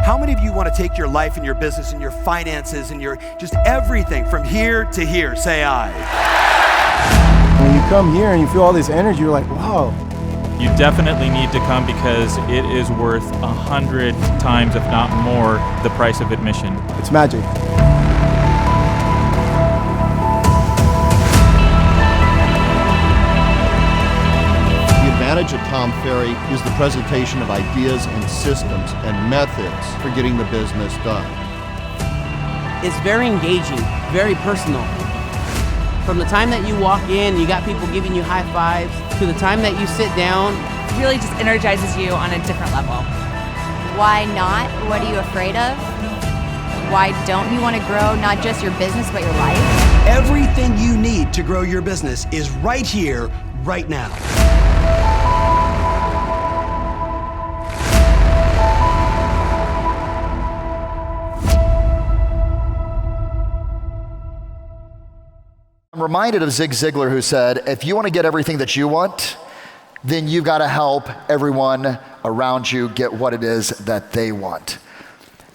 How many of you want to take your life and your business and your finances and your just everything from here to here? Say I. When you come here and you feel all this energy, you're like, wow. You definitely need to come because it is worth 100 times, if not more, the price of admission. It's magic. The advantage of Tom Ferry is the presentation of ideas and systems and methods for getting the business done. It's very engaging, very personal. From the time that you walk in, you got people giving you high fives, to the time that you sit down. It really just energizes you on a different level. Why not? What are you afraid of? Why don't you want to grow not just your business, but your life? Everything you need to grow your business is right here, right now. I'm reminded of Zig Ziglar, who said, if you want to get everything that you want, then you've got to help everyone around you get what it is that they want.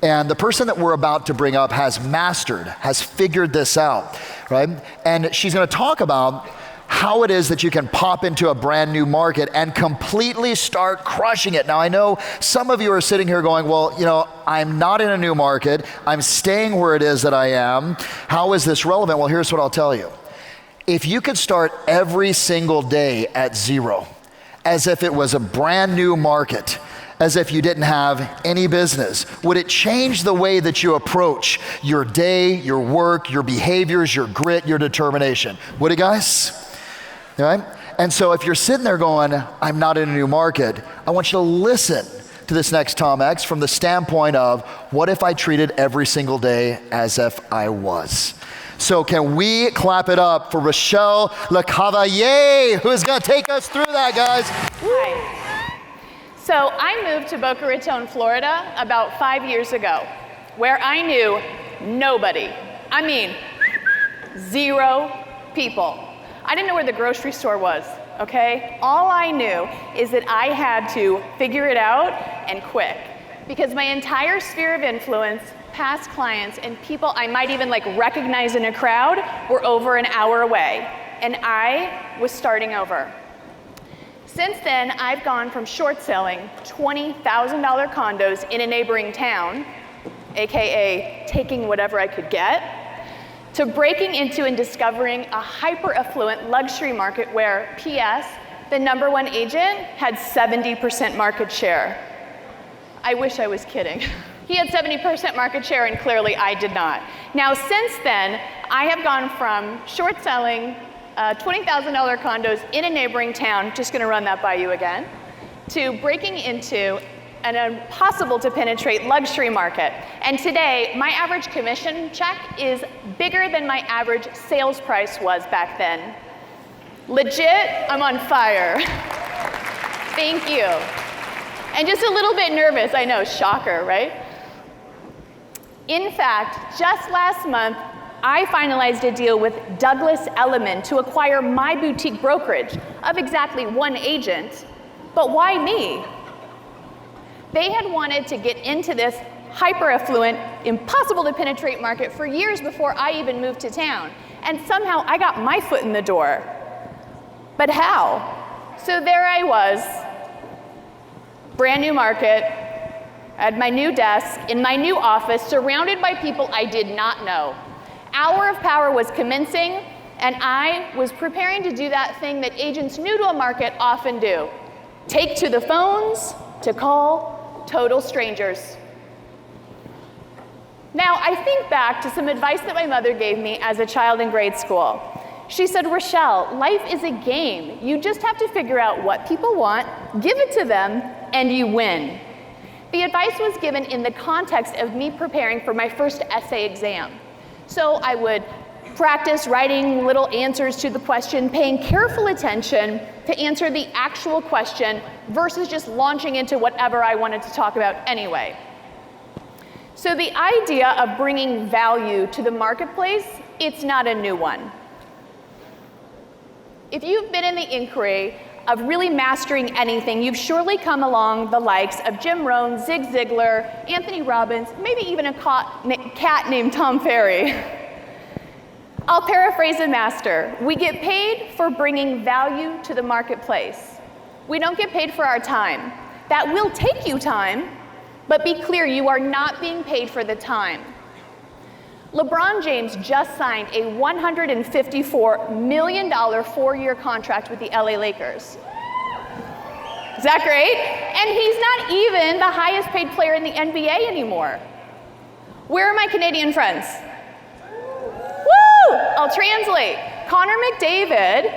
And the person that we're about to bring up has figured this out, right? And she's going to talk about how it is that you can pop into a brand new market and completely start crushing it. Now, I know some of you are sitting here going, well, you know, I'm not in a new market. I'm staying where it is that I am. How is this relevant? Well, here's what I'll tell you. If you could start every single day at zero, as if it was a brand new market, as if you didn't have any business, would it change the way that you approach your day, your work, your behaviors, your grit, your determination? Would it, guys? All right? And so if you're sitting there going, I'm not in a new market, I want you to listen to this next Tom X from the standpoint of, what if I treated every single day as if I was? So can we clap it up for Rochelle Lecavalier, who's going to take us through that, guys? Hi. So I moved to Boca Raton, Florida about 5 years ago, where I knew nobody. I mean, 0 people. I didn't know where the grocery store was, okay? All I knew is that I had to figure it out and quick, because my entire sphere of influence, past clients, and people I might even like recognize in a crowd were over an hour away, and I was starting over. Since then, I've gone from short selling $20,000 condos in a neighboring town, AKA taking whatever I could get, to breaking into and discovering a hyper-affluent luxury market where, P.S., the #1 agent had 70% market share. I wish I was kidding. He had 70% market share, and clearly I did not. Now, since then, I have gone from short selling $20,000 condos in a neighboring town, just gonna run that by you again, to breaking into an impossible to penetrate luxury market. And today, my average commission check is bigger than my average sales price was back then. Legit, I'm on fire. Thank you. And just a little bit nervous, I know, shocker, right? In fact, just last month, I finalized a deal with Douglas Elliman to acquire my boutique brokerage of exactly 1 agent, but why me? They had wanted to get into this hyper-affluent, impossible to penetrate market for years before I even moved to town, and somehow I got my foot in the door. But how? So there I was, brand new market, at my new desk, in my new office, surrounded by people I did not know. Hour of Power was commencing, and I was preparing to do that thing that agents new to a market often do. Take to the phones to call total strangers. Now, I think back to some advice that my mother gave me as a child in grade school. She said, Rochelle, life is a game. You just have to figure out what people want, give it to them, and you win. The advice was given in the context of me preparing for my first essay exam. So I would practice writing little answers to the question, paying careful attention to answer the actual question versus just launching into whatever I wanted to talk about anyway. So the idea of bringing value to the marketplace, it's not a new one. If you've been in the inquiry, of really mastering anything, you've surely come along the likes of Jim Rohn, Zig Ziglar, Anthony Robbins, maybe even a cat named Tom Ferry. I'll paraphrase the master. We get paid for bringing value to the marketplace. We don't get paid for our time. That will take you time, but be clear, you are not being paid for the time. LeBron James just signed a $154 million 4-year contract with the LA Lakers. Is that great? And he's not even the highest paid player in the NBA anymore. Where are my Canadian friends? Woo! I'll translate. Connor McDavid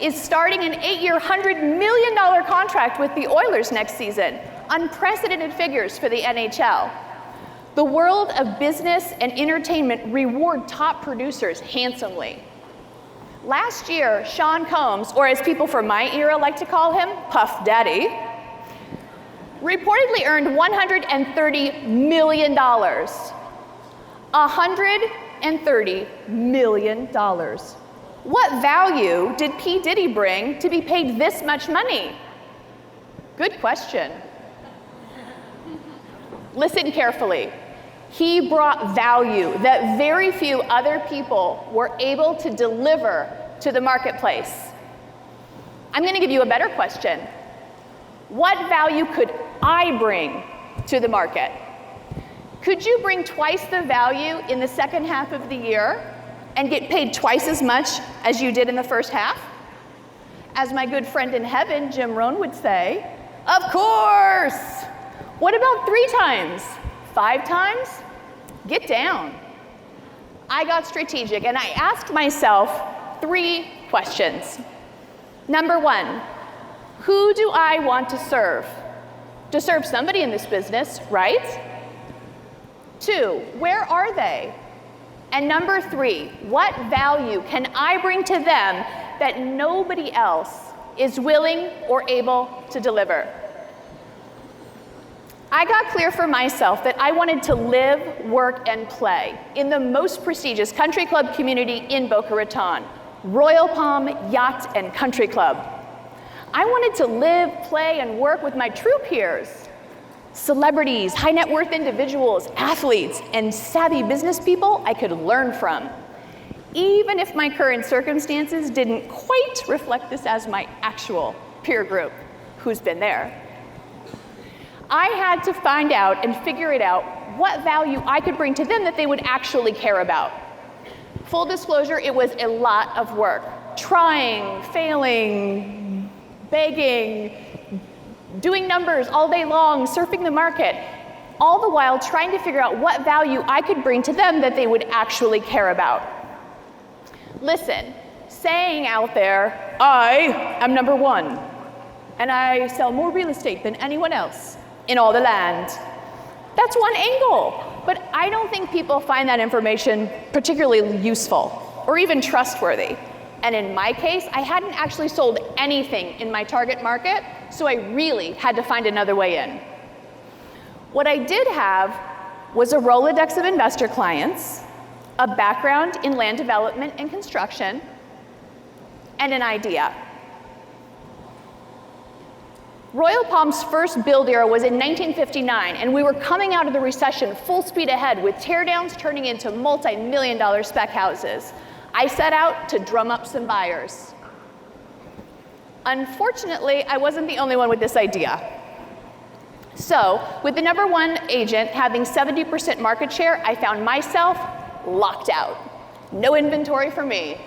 is starting an 8-year, $100 million contract with the Oilers next season. Unprecedented figures for the NHL. The world of business and entertainment reward top producers handsomely. Last year, Sean Combs, or as people from my era like to call him, Puff Daddy, reportedly earned $130 million. $130 million. What value did P. Diddy bring to be paid this much money? Good question. Listen carefully. He brought value that very few other people were able to deliver to the marketplace. I'm going to give you a better question. What value could I bring to the market? Could you bring twice the value in the second half of the year and get paid twice as much as you did in the first half? As my good friend in heaven, Jim Rohn, would say, of course! What about 3 times? 5 times? Get down. I got strategic and I asked myself 3 questions. Number 1, who do I want to serve? To serve somebody in this business, right? 2, where are they? And number 3, what value can I bring to them that nobody else is willing or able to deliver? I got clear for myself that I wanted to live, work, and play in the most prestigious country club community in Boca Raton, Royal Palm Yacht and Country Club. I wanted to live, play, and work with my true peers, celebrities, high net worth individuals, athletes, and savvy business people I could learn from, even if my current circumstances didn't quite reflect this as my actual peer group. Who's been there? I had to find out and figure it out what value I could bring to them that they would actually care about. Full disclosure, it was a lot of work. Trying, failing, begging, doing numbers all day long, surfing the market, all the while trying to figure out what value I could bring to them that they would actually care about. Listen, saying out there, I am number 1, and I sell more real estate than anyone else in all the land. That's one angle, but I don't think people find that information particularly useful or even trustworthy. And in my case, I hadn't actually sold anything in my target market, so I really had to find another way in. What I did have was a Rolodex of investor clients, a background in land development and construction, and an idea. Royal Palm's first build era was in 1959, and we were coming out of the recession full speed ahead with teardowns turning into multi-million-dollar spec houses. I set out to drum up some buyers. Unfortunately, I wasn't the only one with this idea. So, with the number 1 agent having 70% market share, I found myself locked out. No inventory for me.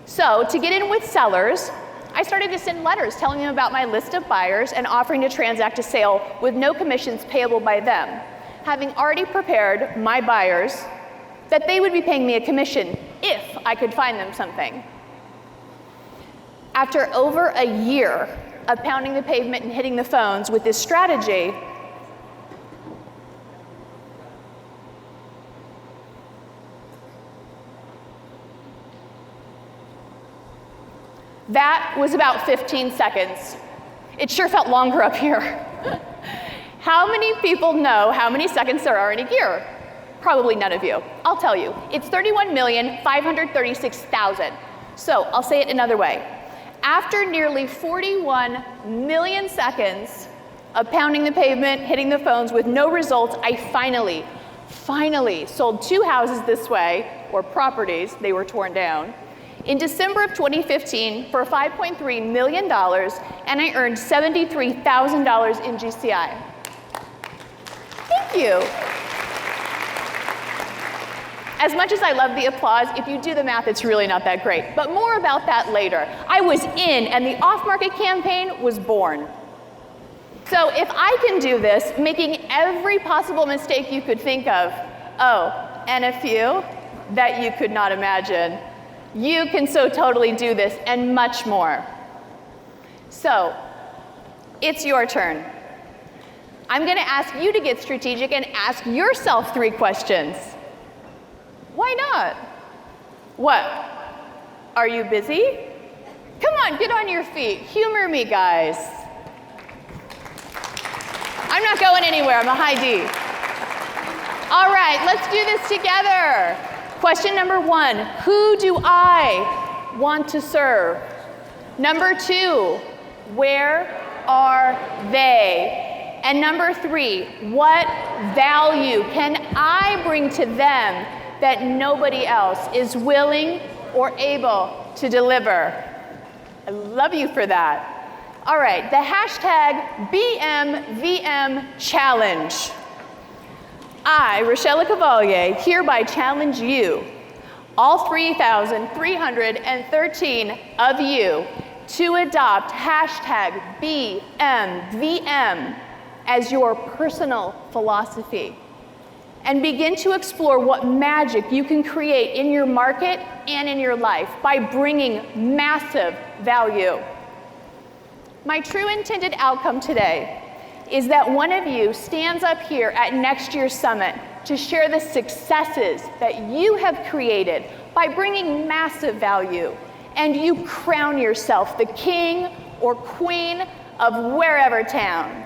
So, to get in with sellers, I started to send letters telling them about my list of buyers and offering to transact a sale with no commissions payable by them, having already prepared my buyers that they would be paying me a commission if I could find them something. After over a year of pounding the pavement and hitting the phones with this strategy, that was about 15 seconds. It sure felt longer up here. How many people know how many seconds there are in a year? Probably none of you. I'll tell you. It's 31,536,000. So I'll say it another way. After nearly 41 million seconds of pounding the pavement, hitting the phones with no results, I finally sold 2 houses this way, or properties, they were torn down, in December of 2015 for $5.3 million, and I earned $73,000 in GCI. Thank you. As much as I love the applause, if you do the math, it's really not that great. But more about that later. I was in, and the off-market campaign was born. So if I can do this, making every possible mistake you could think of, oh, and a few that you could not imagine, you can so totally do this and much more. So it's your turn. I'm going to ask you to get strategic and ask yourself 3 questions. Why not? What? Are you busy? Come on, get on your feet. Humor me, guys. I'm not going anywhere. I'm a high D. All right, let's do this together. Question number 1, who do I want to serve? Number 2, where are they? And number 3, what value can I bring to them that nobody else is willing or able to deliver? I love you for that. All right, the hashtag BMVM Challenge. I, Rochelle Lecavalier, hereby challenge you, all 3,313 of you, to adopt hashtag BMVM as your personal philosophy and begin to explore what magic you can create in your market and in your life by bringing massive value. My true intended outcome today is that one of you stands up here at next year's summit to share the successes that you have created by bringing massive value, and you crown yourself the king or queen of wherever town.